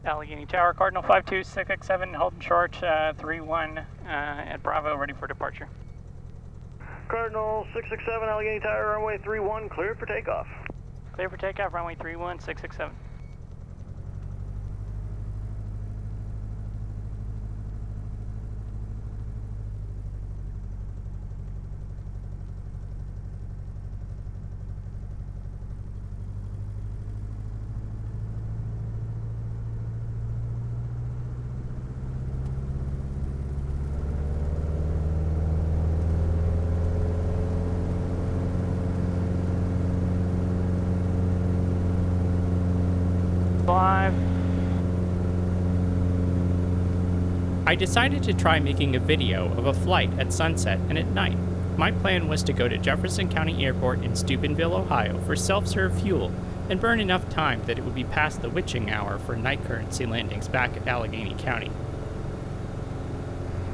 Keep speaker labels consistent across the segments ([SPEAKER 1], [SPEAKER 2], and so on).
[SPEAKER 1] Allegheny Tower, Cardinal 52667, holding short 31 at Bravo, ready for departure.
[SPEAKER 2] Cardinal 667, Allegheny Tower, runway 31, clear for takeoff.
[SPEAKER 1] Clear for takeoff, runway 31, 667.
[SPEAKER 3] I decided to try making a video of a flight at sunset and at night. My plan was to go to Jefferson County Airport in Steubenville, Ohio for self-serve fuel and burn enough time that it would be past the witching hour for night currency landings back at Allegheny County.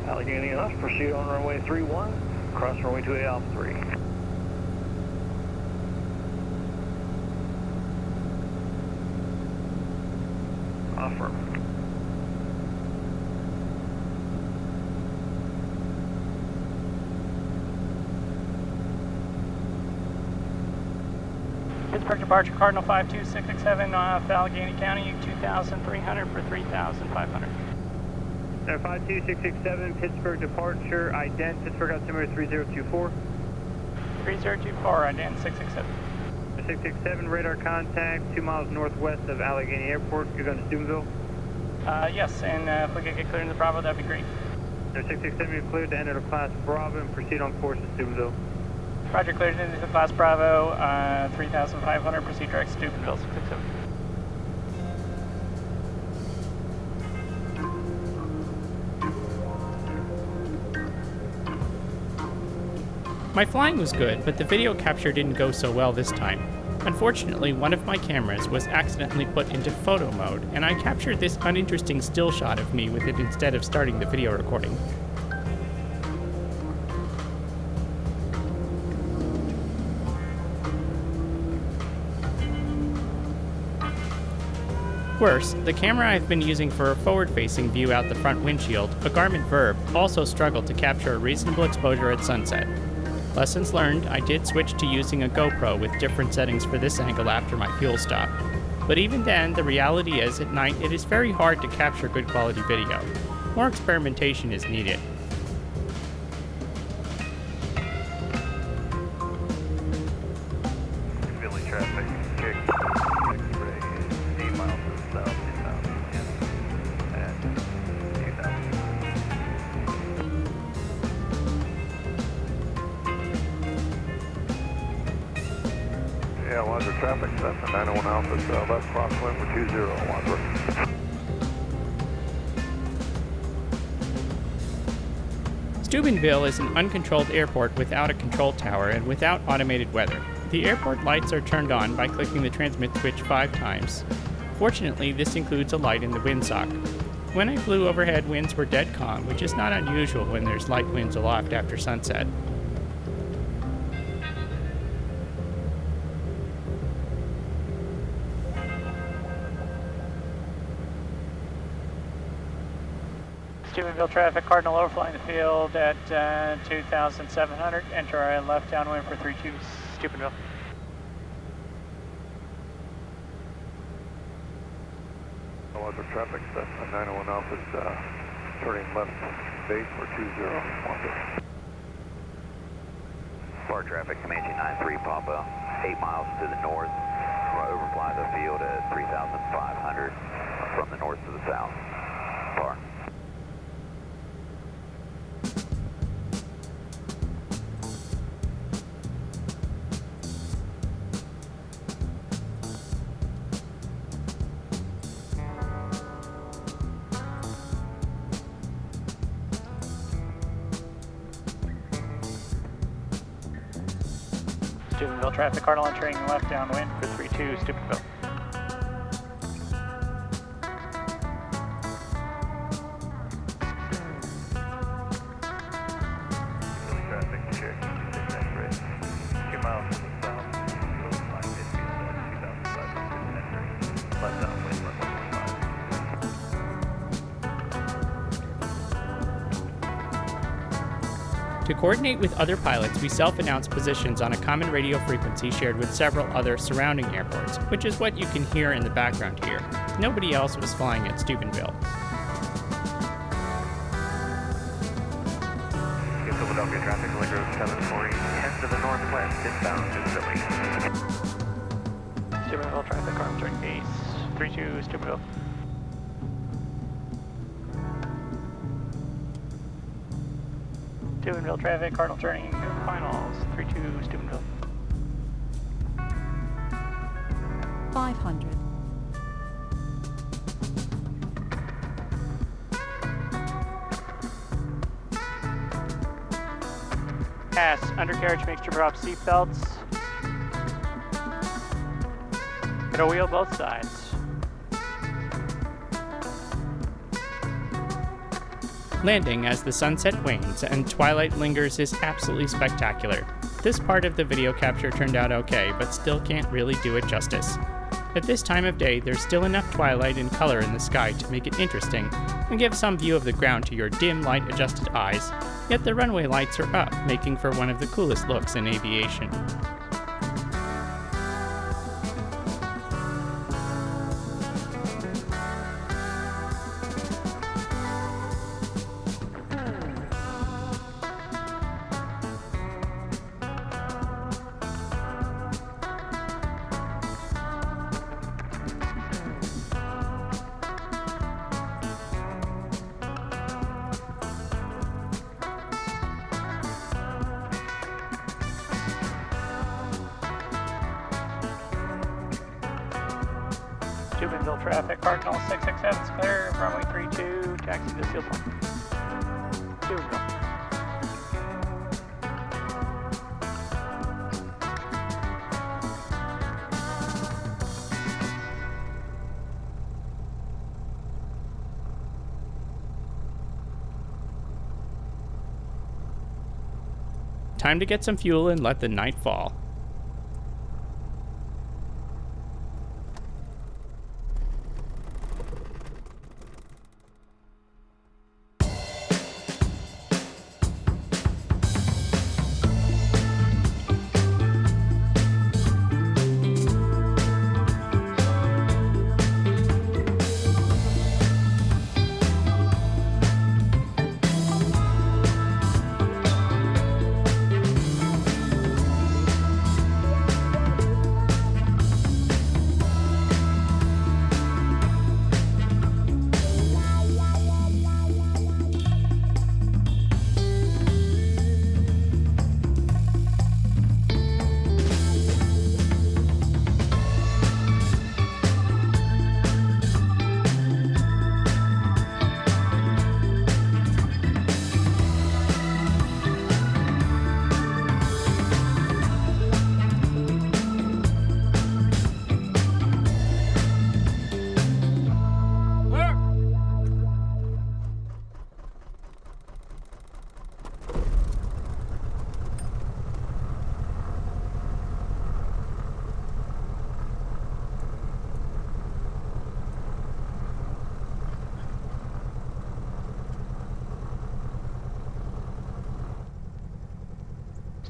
[SPEAKER 2] Allegheny enough, proceed on runway 31, cross runway 28 Alpha 3. Affirm.
[SPEAKER 1] Pittsburgh departure, Cardinal 52667 off Allegheny County, 2,300 for 3,500.
[SPEAKER 2] 52667, Pittsburgh departure, ident, Pittsburgh altimeter 3024.
[SPEAKER 1] 3024, ident 667.
[SPEAKER 2] 667, radar contact, 2 miles northwest of Allegheny Airport. You're going to Steubenville?
[SPEAKER 1] Yes, and if we could get clear into the Bravo, that'd be great.
[SPEAKER 2] 667, you're cleared to enter the class Bravo and proceed on course to Steubenville.
[SPEAKER 1] Roger, cleared into the class Bravo, 3,500, proceed direct to Steubenville, 667.
[SPEAKER 3] My flying was good, but the video capture didn't go so well this time. Unfortunately, one of my cameras was accidentally put into photo mode, and I captured this uninteresting still shot of me with it instead of starting the video recording. Worse, the camera I've been using for a forward-facing view out the front windshield, a Garmin Verb, also struggled to capture a reasonable exposure at sunset. Lessons learned, I did switch to using a GoPro with different settings for this angle after my fuel stop. But even then, the reality is, at night, it is very hard to capture good quality video. More experimentation is needed.
[SPEAKER 2] Philly traffic, kick, X-ray, 8 miles to the south, 2010, and 2000. Yeah, Wandsworth traffic, Cessna 901 Alpha, left crosswind for 20 Wandsworth.
[SPEAKER 3] Steubenville is an uncontrolled airport without a control tower and without automated weather. The airport lights are turned on by clicking the transmit switch 5 times. Fortunately, this includes a light in the windsock. When I flew overhead, winds were dead calm, which is not unusual when there's light winds aloft after sunset.
[SPEAKER 1] Steubenville traffic, Cardinal overflying the field at 2,700. Enter our left downwind for 32 Steubenville.
[SPEAKER 2] Wandsworth traffic, Cessna 901 Alpha, turning left base for 20 Wandsworth.
[SPEAKER 4] Bar traffic, Comanche 93 Papa, 8 miles to the north. Overfly the field at 3,500 from the north to the south. Bar.
[SPEAKER 1] Steubenville traffic, Cardinal entering left downwind for 32 Steubenville.
[SPEAKER 2] Philly traffic, check, 26 X-ray, 2 miles to the south, overfly midfield at 2,500 X-ray, left downwind, runway 25.
[SPEAKER 3] To coordinate with other pilots, we self-announced positions on a common radio frequency shared with several other surrounding airports, which is what you can hear in the background here. Nobody else was flying at Steubenville.
[SPEAKER 2] Philadelphia traffic, Allegro 740, 10 to the northwest, inbound to Philly.
[SPEAKER 1] Steubenville traffic, arm turning base, 32 Steubenville. Steubenville traffic, Cardinal turning, finals, 32 Steubenville.
[SPEAKER 5] 500.
[SPEAKER 1] Pass, undercarriage mixture drop seatbelts. Middle wheel both sides.
[SPEAKER 3] Landing as the sunset wanes and twilight lingers is absolutely spectacular. This part of the video capture turned out okay, but still can't really do it justice. At this time of day, there's still enough twilight and color in the sky to make it interesting and give some view of the ground to your dim light-adjusted eyes, yet the runway lights are up, making for one of the coolest looks in aviation.
[SPEAKER 1] Steubenville traffic, Cardinal 667 is clear, runway 32, taxi to Seal Point. Steubenville.
[SPEAKER 3] Time to get some fuel and let the night fall.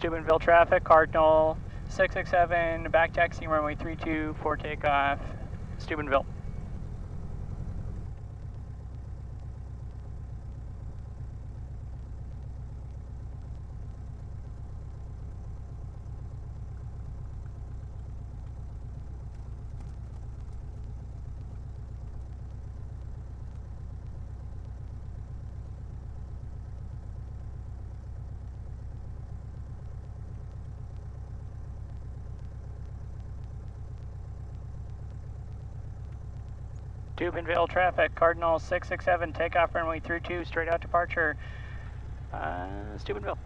[SPEAKER 1] Steubenville traffic, Cardinal 667, back taxi runway 32 for takeoff, Steubenville. Steubenville traffic, Cardinal 667, takeoff runway 32, straight out departure, Steubenville.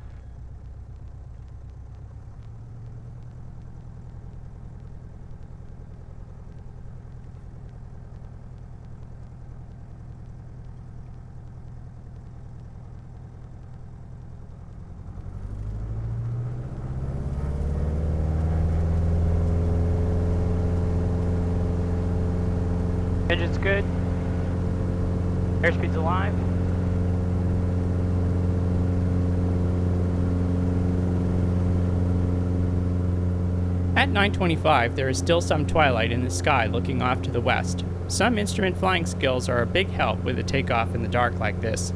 [SPEAKER 1] Engine's good. Airspeed's alive.
[SPEAKER 3] At 9:25, there is still some twilight in the sky looking off to the west. Some instrument flying skills are a big help with a takeoff in the dark like this.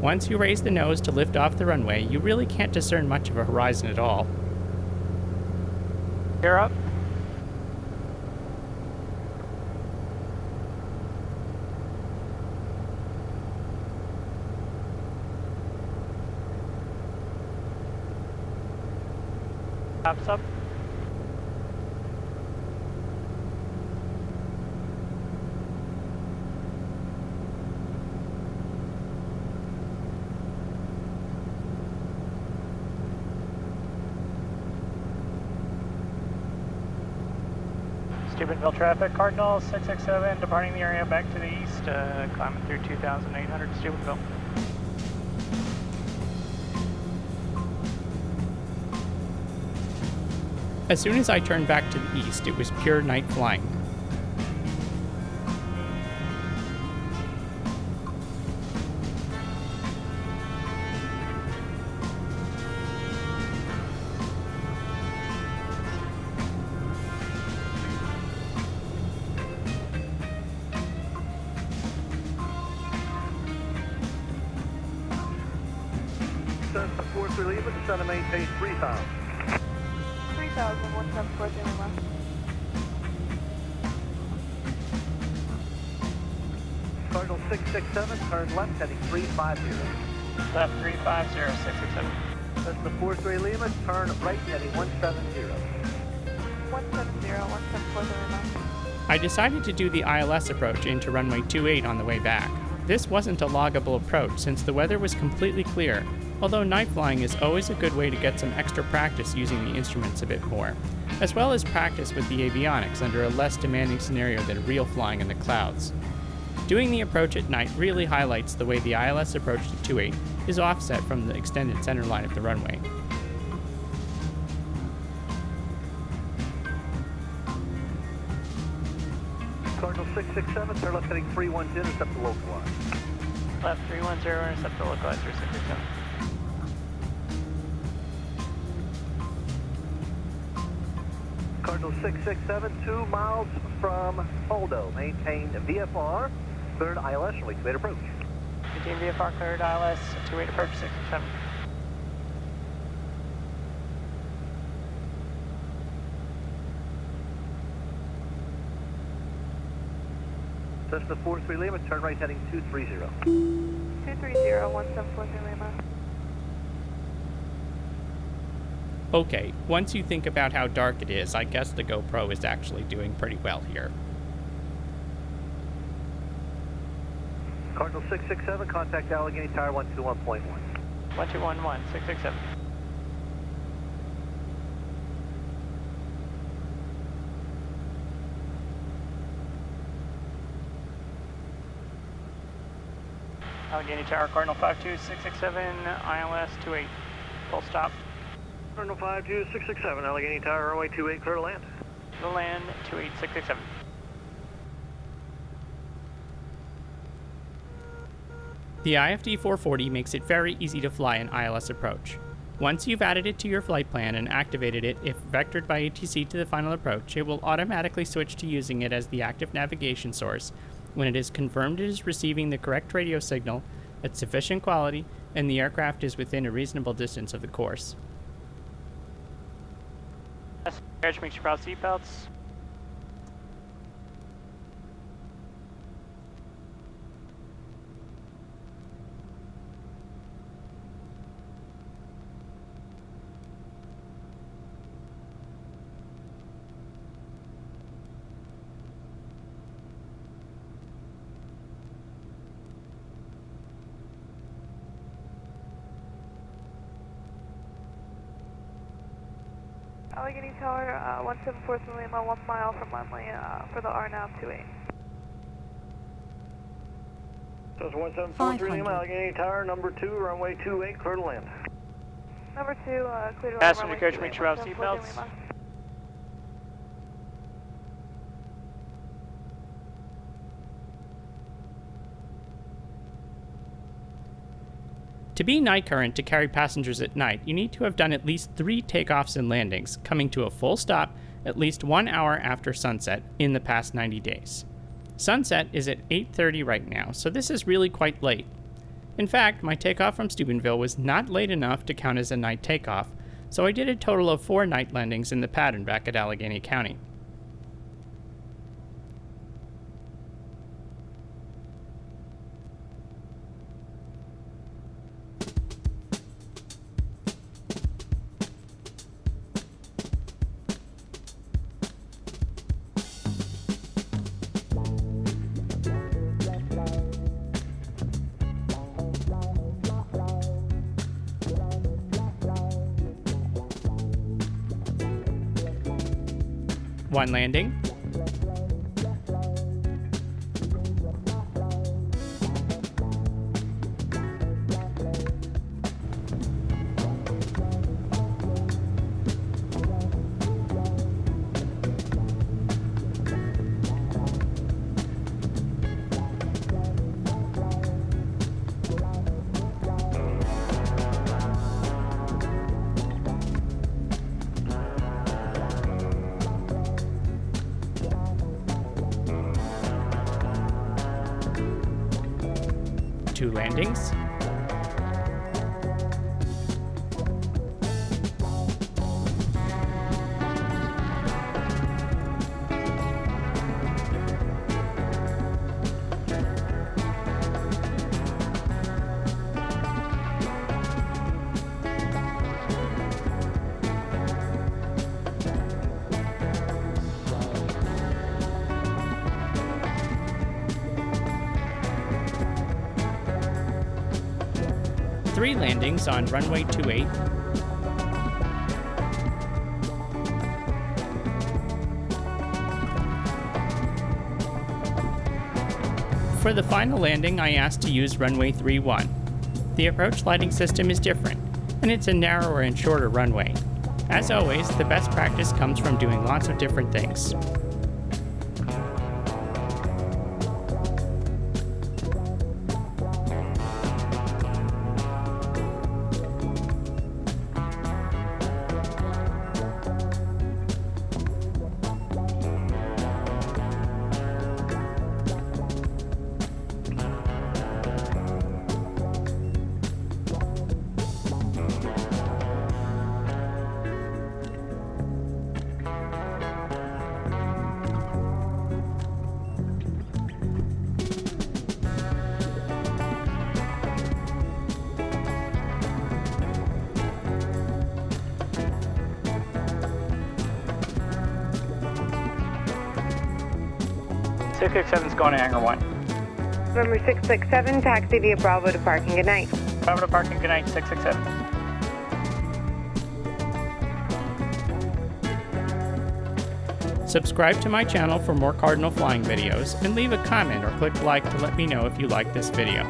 [SPEAKER 3] Once you raise the nose to lift off the runway, you really can't discern much of a horizon at all.
[SPEAKER 1] Gear up. Flaps up. Steubenville traffic, Cardinal 667, departing the area back to the east, climbing through 2,800 Steubenville.
[SPEAKER 3] As soon as I turned back to the east, it was pure night flying.
[SPEAKER 2] Cessna 43 Lima, descend to maintain 3,000.
[SPEAKER 6] 3,000, 1740 Lima.
[SPEAKER 2] Cardinal 667, turn left, heading 350.
[SPEAKER 1] Left 350, 667.
[SPEAKER 2] Cessna 43 Lima, turn right, heading 170.
[SPEAKER 6] 170, 1740 Lima.
[SPEAKER 3] I decided to do the ILS approach into runway 28 on the way back. This wasn't a loggable approach since the weather was completely clear, although night flying is always a good way to get some extra practice using the instruments a bit more, as well as practice with the avionics under a less demanding scenario than real flying in the clouds. Doing the approach at night really highlights the way the ILS approach to 28 is offset from the extended center line of the runway.
[SPEAKER 2] Cardinal 667, turn left, heading 310, intercept the local line.
[SPEAKER 1] Left 310, intercept the localizer 667.
[SPEAKER 2] Cardinal 667, 2 miles from Poldo. Maintain VFR, third ILS, runway 28 approach.
[SPEAKER 1] Maintain VFR cleared, ILS 28 approach 667.
[SPEAKER 2] Cessna 43 Lima, turn right, heading 230.
[SPEAKER 6] 230, 1740 Lima.
[SPEAKER 3] Okay, once you think about how dark it is, I guess the GoPro is actually doing pretty well here.
[SPEAKER 2] Cardinal 667, contact Allegheny Tower 121.1.
[SPEAKER 1] 1211, 667. Allegheny Tower, Cardinal 52667, ILS 28. Full stop.
[SPEAKER 2] Cardinal 52667, Allegheny Tower, runway 28, clear to land.
[SPEAKER 1] The land 28667.
[SPEAKER 3] The IFD 440 makes it very easy to fly an ILS approach. Once you've added it to your flight plan and activated it, if vectored by ATC to the final approach, it will automatically switch to using it as the active navigation source when it is confirmed it is receiving the correct radio signal at sufficient quality and the aircraft is within a reasonable distance of the course.
[SPEAKER 1] Make sure you proud seatbelts.
[SPEAKER 6] Allegheny Tower, 1740 Lima, 1 mile from runway for the RNAV 28.
[SPEAKER 2] So it's 1743 Lima, Allegheny Tower, number 2, runway 28, clear to land.
[SPEAKER 6] Number 2, clear to land.
[SPEAKER 1] Passenger
[SPEAKER 6] runway
[SPEAKER 1] coach,
[SPEAKER 6] 28,
[SPEAKER 1] make sure you have
[SPEAKER 6] 1740
[SPEAKER 1] seatbelts.
[SPEAKER 6] Lima.
[SPEAKER 3] To be night current to carry passengers at night, you need to have done at least 3 takeoffs and landings, coming to a full stop, at least 1 hour after sunset in the past 90 days. Sunset is at 8:30 right now, so this is really quite late. In fact, my takeoff from Steubenville was not late enough to count as a night takeoff, so I did a total of 4 night landings in the pattern back at Allegheny County. One landing. Two landings. Three landings on runway 28. For the final landing, I asked to use runway 31. The approach lighting system is different, and it's a narrower and shorter runway. As always, the best practice comes from doing lots of different things.
[SPEAKER 1] Six-six-seven's going to hangar 1.
[SPEAKER 7] Number 667, taxi via Bravo to parking. Good night.
[SPEAKER 1] Bravo to parking, good night, 667.
[SPEAKER 3] Subscribe to my channel for more Cardinal flying videos, and leave a comment or click like to let me know if you like this video.